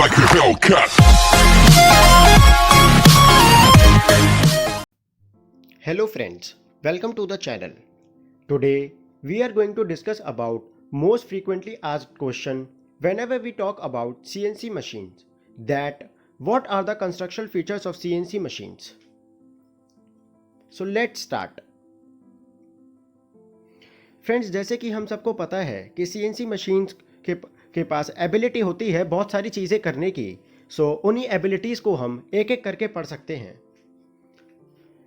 like a Hellcat. Hello friends, welcome to the channel. Today we are going to discuss about most frequently asked question whenever we talk about CNC machines, that what are the constructional features of CNC machines. So let's start. Friends, जैसे कि हम सबको पता है कि CNC machines के पास ability होती है बहुत सारी चीज़ें करने की. सो उन्हीं एबिलिटीज़ को हम एक एक करके पढ़ सकते हैं.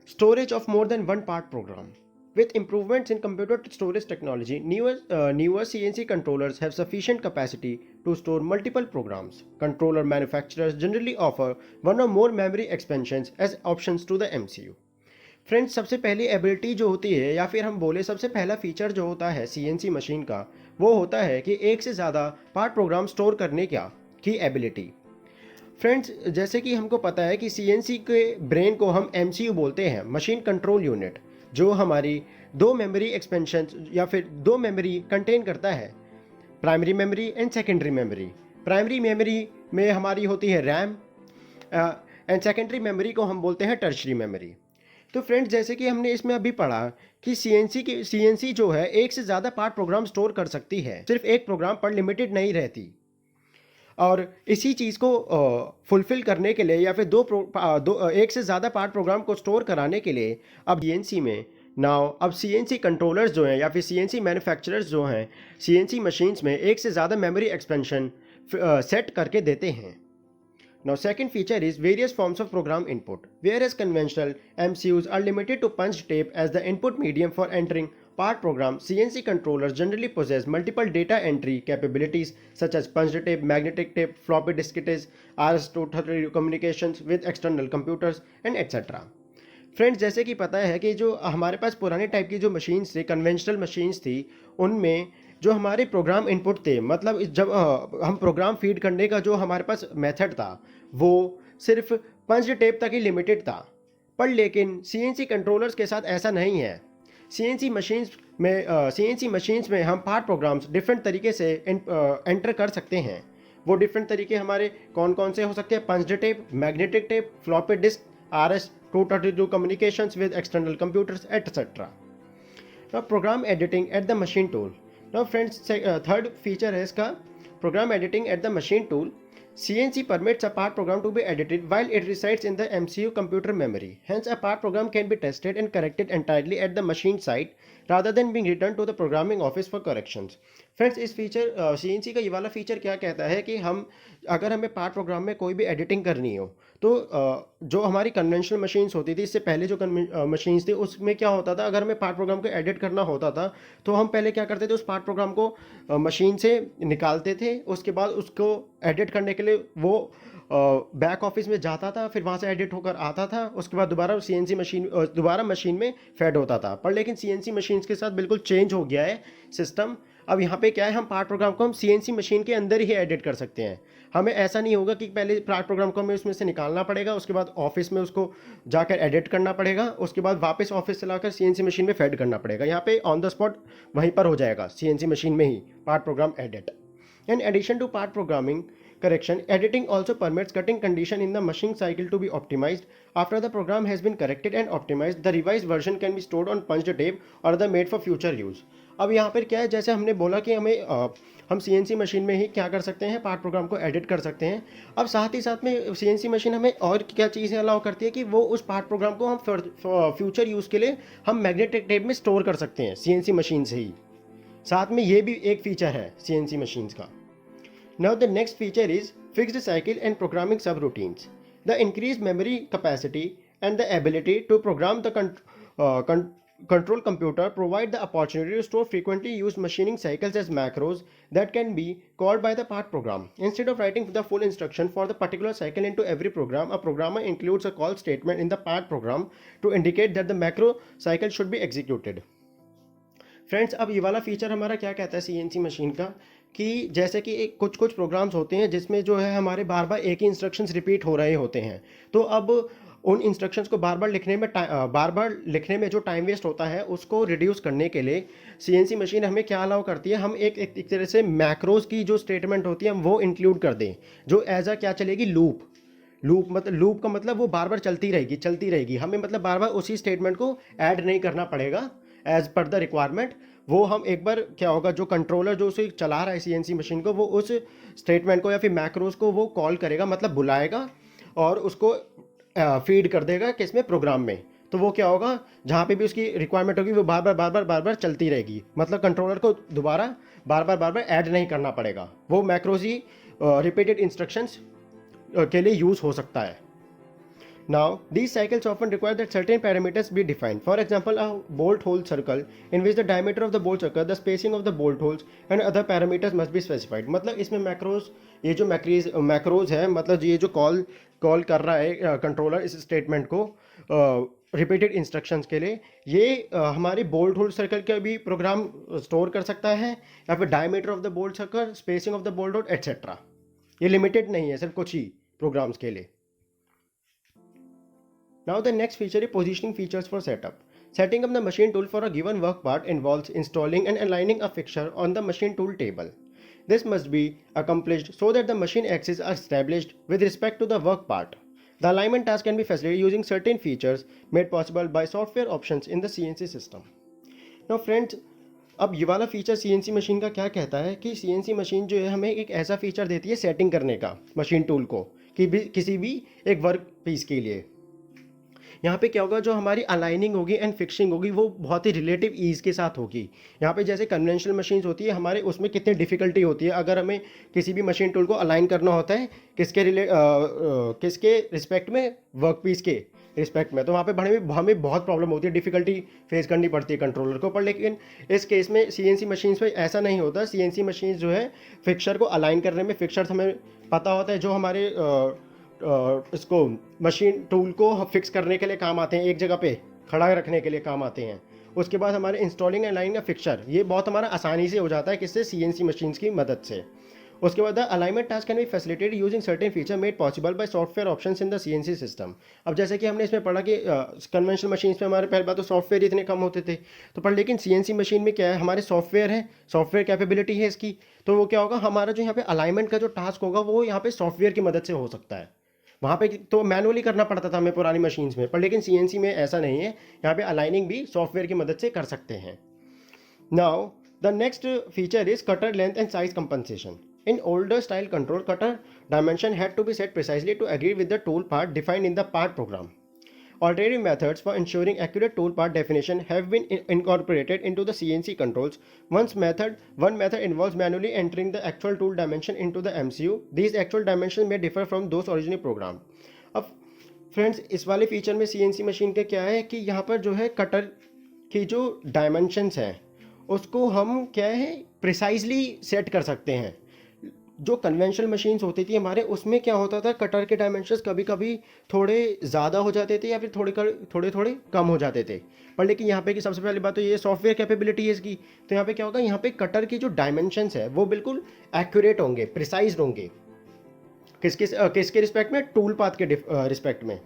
Storage of more than one part program. With improvements in computer storage technology, newer CNC controllers have sufficient capacity to store multiple programs. Controller manufacturers generally offer one or more memory expansions as options to the MCU. Friends, सबसे पहली ability जो होती है या फिर हम बोले सबसे पहला फीचर जो होता है CNC मशीन का, वो होता है कि एक से ज़्यादा पार्ट प्रोग्राम स्टोर करने की एबिलिटी. फ्रेंड्स, जैसे कि हमको पता है कि CNC के ब्रेन को हम MCU बोलते हैं, मशीन कंट्रोल यूनिट, जो हमारी दो मेमोरी एक्सपेंशन या फिर दो मेमोरी कंटेन करता है, primary memory and secondary memory. Primary memory में हमारी होती है रैम एंड सेकेंडरी मेमोरी को हम बोलते हैं टर्शरी मेमोरी. तो फ्रेंड्स, जैसे कि हमने इसमें अभी पढ़ा कि CNC जो है एक से ज़्यादा पार्ट प्रोग्राम स्टोर कर सकती है, सिर्फ एक प्रोग्राम पर लिमिटेड नहीं रहती. और इसी चीज़ को फुलफ़िल करने के लिए या फिर एक से ज़्यादा पार्ट प्रोग्राम को स्टोर कराने के लिए अब CNC कंट्रोलर्स जो हैं या फिर CNC मैन्युफैक्चरर्स जो हैं CNC मशीन्स में एक से ज़्यादा मेमोरी एक्सपेंशन सेट करके देते हैं. Now, second feature is various forms of program input. Whereas conventional MCUs are limited to punched tape as the input medium for entering part program, CNC controllers generally possess multiple data entry capabilities such as punched tape, magnetic tape, floppy diskettes, RS-232 communications with external computers and etc. Friends, जैसे कि पता है कि जो हमारे पास पुराने type की जो मशीन्स थी, कन्वेंशनल मशीन्स थी, उनमें जो हमारे प्रोग्राम इनपुट थे, मतलब जब हम प्रोग्राम फीड करने का जो हमारे पास मेथड था वो सिर्फ पंच टेप तक ही लिमिटेड था. पर लेकिन CNC कंट्रोलर्स के साथ ऐसा नहीं है. CNC मशीन्स में हम पार्ट प्रोग्राम्स डिफरेंट तरीके से एंटर कर सकते हैं. वो डिफरेंट तरीके हमारे कौन कौन से हो सकते हैं? Punch tape, magnetic tape, floppy disk, RS-232 communications with external computers, etc. Now, program editing at the machine tool. Now friends, third feature है इसका program editing at the machine tool. CNC permits a part program to be edited while it resides in the MCU computer memory. Hence, a part program can be tested and corrected entirely at the machine site rather than being returned to the programming office for corrections. Friends, इस feature CNC का ये वाला feature क्या कहता है कि अगर हमें पार्ट प्रोग्राम में कोई भी एडिटिंग करनी हो तो जो हमारी कन्वेंशनल मशीन्स होती थी, इससे पहले जो मशीन्स थी, उसमें क्या होता था, अगर हमें पार्ट प्रोग्राम को एडिट करना होता था तो हम पहले क्या करते थे, उस पार्ट प्रोग्राम को मशीन से निकालते थे. उसके बाद उसको एडिट करने के लिए वो बैक ऑफिस में जाता था, फिर वहाँ से एडिट होकर आता था, उसके बाद दोबारा मशीन में फेड होता था. पर लेकिन CNC मशीन्स के साथ बिल्कुल चेंज हो गया है सिस्टम. अब यहाँ पे क्या है, हम पार्ट प्रोग्राम को हम CNC मशीन के अंदर ही एडिट कर सकते हैं. हमें ऐसा नहीं होगा कि पहले पार्ट प्रोग्राम को हमें उसमें से निकालना पड़ेगा, उसके बाद ऑफिस में उसको जाकर एडिट करना पड़ेगा, उसके बाद वापस ऑफिस से लाकर CNC मशीन में फेड करना पड़ेगा. यहाँ पे ऑन द स्पॉट वहीं पर हो जाएगा CNC मशीन में ही part program edit. In addition to part programming correction, editing also permits cutting condition in the machine cycle to be optimized. After the program has been corrected and optimized, the revised version can be stored on punched tape or the made for future use. अब यहाँ पर क्या है, जैसे हमने बोला कि हम CNC मशीन में ही क्या कर सकते हैं, पार्ट प्रोग्राम को एडिट कर सकते हैं. अब साथ ही साथ में CNC मशीन हमें और क्या चीज़ें अलाउ करती है कि वो उस पार्ट प्रोग्राम को हम फ्यूचर यूज़ के लिए हम मैग्नेटिक टेप में स्टोर कर सकते हैं CNC मशीन से ही. साथ में ये भी एक फीचर है CNC मशीन्स का. Now the next feature is fixed cycle and programming subroutines. The increased memory capacity and the ability to program the control computer provide the opportunity to store frequently used machining cycles as macros that can be called by the part program. Instead of writing the full instruction for the particular cycle into every program, a programmer includes a call statement in the part program to indicate that the macro cycle should be executed. Friends, अब ये वाला feature हमारा क्या कहता है CNC machine का, कि जैसे कि कुछ प्रोग्राम्स होते हैं जिसमें जो है हमारे बार बार एक ही इंस्ट्रक्शंस रिपीट हो रहे होते हैं. तो अब उन इंस्ट्रक्शंस को बार बार लिखने में जो टाइम वेस्ट होता है उसको रिड्यूस करने के लिए सीएनसी मशीन हमें क्या अलाउ करती है, हम एक तरह से मैक्रोज की जो स्टेटमेंट होती है हम वो इंक्लूड कर दें, जो एज अ क्या चलेगी, लूप का मतलब वो बार बार चलती रहेगी, हमें मतलब बार बार उसी स्टेटमेंट को ऐड नहीं करना पड़ेगा एज पर द रिक्वायरमेंट। वो हम एक बार क्या होगा, जो कंट्रोलर जो उसे चला रहा है सीएनसी मशीन को, वो उस स्टेटमेंट को या फिर मैक्रोज को वो कॉल करेगा, मतलब बुलाएगा और उसको फीड कर देगा किसमें, प्रोग्राम में। तो वो क्या होगा, जहाँ पे भी उसकी रिक्वायरमेंट होगी वो बार बार चलती रहेगी, मतलब कंट्रोलर को दोबारा बार बार ऐड नहीं करना पड़ेगा, वो मैक्रोज ही रिपीटेड इंस्ट्रक्शंस के लिए यूज़ हो सकता है। Now, these cycles often require that certain parameters be defined. For example, a bolt hole circle in which the diameter of the bolt circle, the spacing of the bolt holes and other parameters must be specified. मतलब इसमें macros, ये जो macros है, मतलब ये जो call कर रहा है कंट्रोलर इस स्टेटमेंट को रिपीटेड इंस्ट्रक्शंस के लिए, ये हमारे बोल्ट होल सर्कल का भी प्रोग्राम स्टोर कर सकता है, या फिर diameter of the bolt circle, spacing of the bolt hole etcetera. ये लिमिटेड नहीं है सिर्फ कुछ ही प्रोग्राम्स के लिए। Now the next feature is positioning features for setup. Setting up the machine tool for a given work part involves installing and aligning a fixture on the machine tool table. This must be accomplished so that the machine axes are established with respect to the work part. The alignment task can be facilitated using certain features made possible by software options in the CNC system. Now friends, अब ये वाला feature CNC machine का क्या कहता है कि CNC machine जो है हमें एक ऐसा फीचर देती है सेटिंग करने का मशीन टूल को, कि भी किसी भी एक वर्क पीस के लिए। यहाँ पे क्या होगा, जो हमारी अलाइनिंग होगी एंड फिक्सिंग होगी वो बहुत ही रिलेटिव ईज़ के साथ होगी। यहाँ पे जैसे कन्वेंशनल मशीन्स होती है हमारे, उसमें कितनी डिफ़िकल्टी होती है अगर हमें किसी भी मशीन टूल को अलाइन करना होता है किसके रिस्पेक्ट में, वर्क पीस के रिस्पेक्ट में, तो वहाँ पे हमें बहुत प्रॉब्लम होती है, डिफ़िकल्टी फेस करनी पड़ती है कंट्रोलर को। पर लेकिन इस केस में सीएनसी मशीन्स में ऐसा नहीं होता। सीएनसी मशीन्स जो है फिक्सर को अलाइन करने में, फिक्सर हमें पता होता है जो हमारे इसको मशीन टूल को फिक्स करने के लिए काम आते हैं, एक जगह पे खड़ा रखने के लिए काम आते हैं। उसके बाद हमारे इंस्टॉलिंग एंड लाइनिंग फिक्सर, ये बहुत हमारा आसानी से हो जाता है किससे, सीएनसी मशीन्स की मदद से। उसके बाद alignment task can be facilitated using certain feature made possible by software options in the CNC system. अब जैसे कि हमने इसमें पढ़ा कि कन्वेंशनल मशीन्स में हमारे पहले बात तो सॉफ्टवेयर इतने कम होते थे, तो पर लेकिन सीएनसी मशीन में क्या है, हमारे सॉफ्टवेयर है, सॉफ्टवेयर कैपेबिलिटी है इसकी। तो वो क्या होगा, हमारा जो यहाँ पे अलाइनमेंट का जो टास्क होगा वो यहाँ पे सॉफ्टवेयर की मदद से हो सकता है। वहाँ पे तो मैनुअली करना पड़ता था हमें पुरानी मशीन्स में, पर लेकिन सीएनसी में ऐसा नहीं है, यहाँ पे अलाइनिंग भी सॉफ्टवेयर की मदद से कर सकते हैं। Now the next feature is cutter length and size compensation. In older style control, cutter dimension had to be set precisely to agree with the tool part defined in the part program. Alternative methods for ensuring accurate tool part definition have been incorporated into the CNC controls. One method involves manually entering the actual tool dimension into the MCU. These actual dimensions may differ from those originally programmed. अब friends, इस वाले feature में CNC machine का क्या है कि यहाँ पर जो है कटर की जो डायमेंशंस हैं उसको हम क्या है प्रिसाइजली सेट कर सकते हैं। जो कन्वेंशनल मशीन्स होती थी हमारे, उसमें क्या होता था, कटर के डायमेंशंस कभी कभी थोड़े ज़्यादा हो जाते थे या फिर थोड़े कम हो जाते थे। पर लेकिन यहाँ पे की सबसे पहली बात तो ये सॉफ्टवेयर कैपेबिलिटी है इसकी। तो यहाँ पे क्या होगा, यहाँ पे कटर की जो डायमेंशंस है वो बिल्कुल एक्यूरेट होंगे, प्रिसाइज होंगे। किसके रिस्पेक्ट में, टूल पाथ के रिस्पेक्ट में।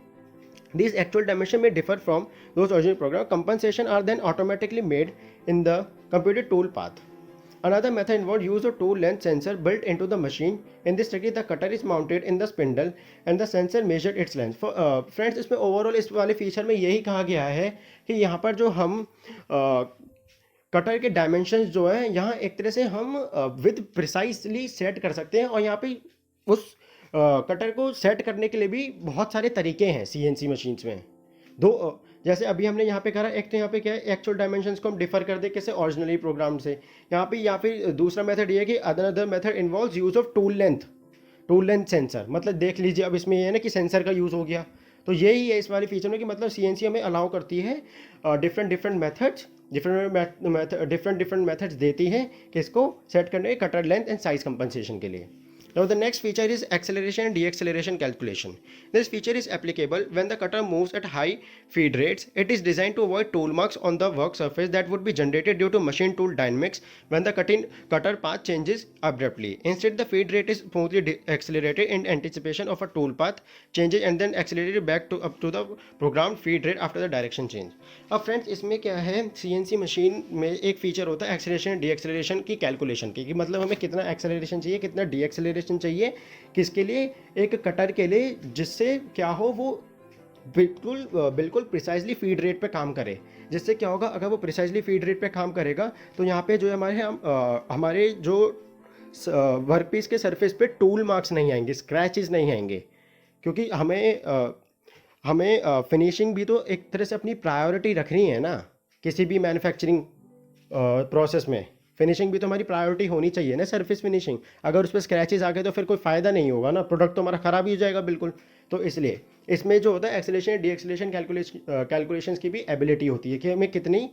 These actual dimensions may differ from those originally programmed. Compensation are then automatically made in the computed tool path. Another method involves use of tool length sensor built into the machine. In this technique, the cutter is mounted in the spindle and the sensor measured its length. Friends, इसमें overall इस वाले feature में यही कहा गया है कि यहाँ पर जो हम कटर के डायमेंशंस जो है यहाँ एक तरह से हम विद प्रिसाइसली सेट कर सकते हैं। और यहाँ पे उस कटर को सेट करने के लिए भी बहुत सारे तरीके हैं सीएनसी मशीन्स में। दो जैसे अभी हमने यहाँ पे करा, एक तो यहाँ पे क्या है, एक्चुअल डायमेंशंस को हम डिफर कर दे कैसे, ओरिजिनली प्रोग्राम से। यहाँ पे या फिर दूसरा मेथड ये है कि other method involves use of tool length sensor. मतलब देख लीजिए, अब इसमें ये है ना कि सेंसर का यूज़ हो गया। तो यही है इस वाले फीचर में कि मतलब सीएनसी हमें अलाउ करती है डिफरेंट मेथड्स देती हैं कि इसको सेट करने cutter length and size compensation के लिए। Now the next feature is acceleration and deceleration calculation. This feature is applicable when the cutter moves at high feed rates. It is designed to avoid tool marks on the work surface that would be generated due to machine tool dynamics when the cutter path changes abruptly. Instead, the feed rate is smoothly accelerated in anticipation of a tool path changes and then accelerated back to up to the programmed feed rate after the direction change. अब friends इसमें क्या है, CNC machine में एक feature होता है acceleration D acceleration की calculation की, कि मतलब हमें कितना एक्सेलरेशन चाहिए कितना डी एक्सेलरेशन चाहिए, किसके लिए, एक कटर के लिए, जिससे क्या हो वो बिल्कुल प्रिसाइजली फीड रेट पे काम करे. जिससे क्या होगा, अगर वो प्रिसाइजली फीड रेट पे काम करेगा तो यहाँ पे जो हमारे जो वर्कपीस के सरफेस पे टूल मार्क्स नहीं आएंगे, स्क्रैचेस नहीं आएंगे, क्योंकि हमें फिनिशिंग भी तो एक तरह से अपनी प्रायोरिटी रखनी है ना. किसी भी मैन्युफैक्चरिंग प्रोसेस में फिनिशिंग भी तो हमारी प्रायोरिटी होनी चाहिए ना, सरफेस फिनिशिंग. अगर उस पर स्क्रैचेस आ गए तो फिर कोई फ़ायदा नहीं होगा ना, प्रोडक्ट तो हमारा ख़राब ही हो जाएगा बिल्कुल. तो इसलिए इसमें जो होता है एक्सेलरेशन डी एक्सेलरेशन कैलकुलेशंस की भी एबिलिटी होती है कि हमें कितनी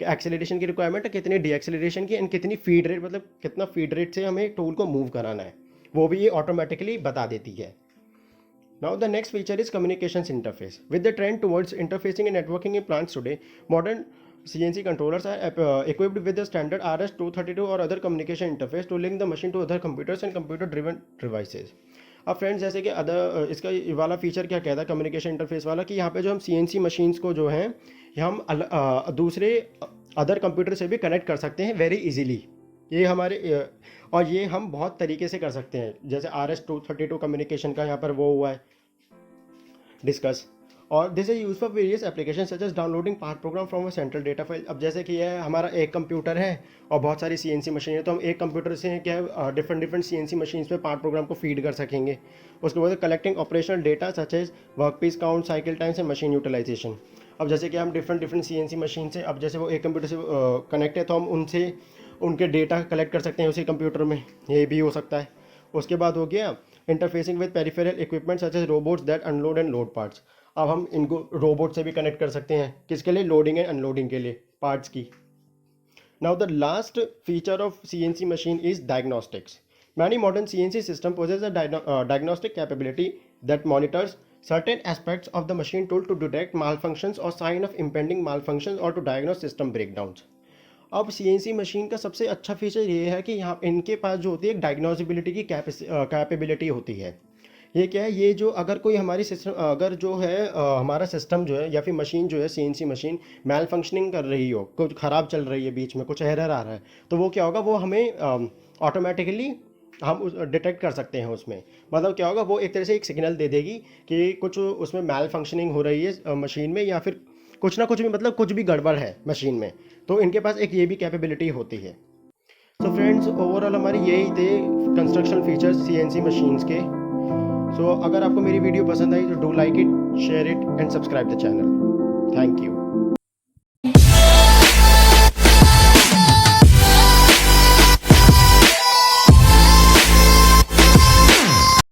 एक्सेलरेशन की रिक्वायरमेंट है, कितनी डी एक्सेलरेशन की, एंड कितनी फीड रेट, मतलब कितना फीड रेट से हमें टूल को मूव कराना है, वो भी ये ऑटोमेटिकली बता देती है. Now the next feature is communications interface. With the trend towards interfacing and networking in plants today, modern CNC controllers are equipped with the standard RS-232 or other communication interface to link the machine to other computers and computer-driven devices. अब friends जैसे कि इसका ये वाला feature क्या कहता है communication interface वाला, कि यहाँ पे जो हम CNC मशीन्स को जो हैं हम दूसरे अदर कंप्यूटर से भी कनेक्ट कर सकते हैं वेरी इजीली. ये हमारे और ये हम बहुत तरीके से कर सकते हैं. जैसे RS-232 कम्युनिकेशन का यहाँ पर वो हुआ है डिस्कस, और this is use for various application such as downloading part program from a central data file. अब जैसे कि यह हमारा एक कंप्यूटर है और बहुत सारी CNC मशीन है, तो हम एक कंप्यूटर से क्या है डिफरेंट CNC मशीन्स पे पार्ट प्रोग्राम को फीड कर सकेंगे. उसके बाद collecting operational data such as work piece count, cycle times and machine utilisation. अब जैसे कि हम डिफरेंट CNC मशीन से, अब जैसे वो एक कंप्यूटर से कनेक्ट है तो हम उनसे उनके डेटा कलेक्ट कर सकते हैं उसी कंप्यूटर में, ये भी हो सकता है. उसके बाद हो गया interfacing with peripheral equipment such as robots that unload and load parts. अब हम इनको रोबोट से भी कनेक्ट कर सकते हैं, किसके लिए, लोडिंग एंड अनलोडिंग के लिए पार्ट्स की. Now the last feature of CNC machine is diagnostics. Many modern CNC system possess a diagnostic capability that monitors certain aspects of the machine tool to detect malfunctions or sign of impending malfunctions or to diagnose system breakdowns. अब CNC machine का सबसे अच्छा feature ये है कि यहाँ इनके पास जो होती है डायग्नोसिबिलिटी की कैपेबिलिटी होती है. ये क्या है, ये जो अगर कोई हमारी सिस्टम, अगर जो है हमारा सिस्टम जो है या फिर मशीन जो है CNC मशीन मैल फंक्शनिंग कर रही हो, कुछ ख़राब चल रही है, बीच में कुछ एरर आ रहा है, तो वो क्या होगा, वो हमें ऑटोमेटिकली हम डिटेक्ट कर सकते हैं उसमें. मतलब क्या होगा, वो एक तरह से एक सिग्नल दे देगी कि कुछ उसमें मैल फंक्शनिंग हो रही है मशीन में, या फिर कुछ ना कुछ भी, मतलब कुछ भी गड़बड़ है मशीन में. तो इनके पास एक ये भी कैपेबिलिटी होती है. सो फ्रेंड्स ओवरऑल हमारे यही थे कंस्ट्रक्शन फीचर्स CNC मशीन्स के. सो अगर आपको मेरी वीडियो पसंद आई तो do like it, share it and subscribe the channel. Thank you.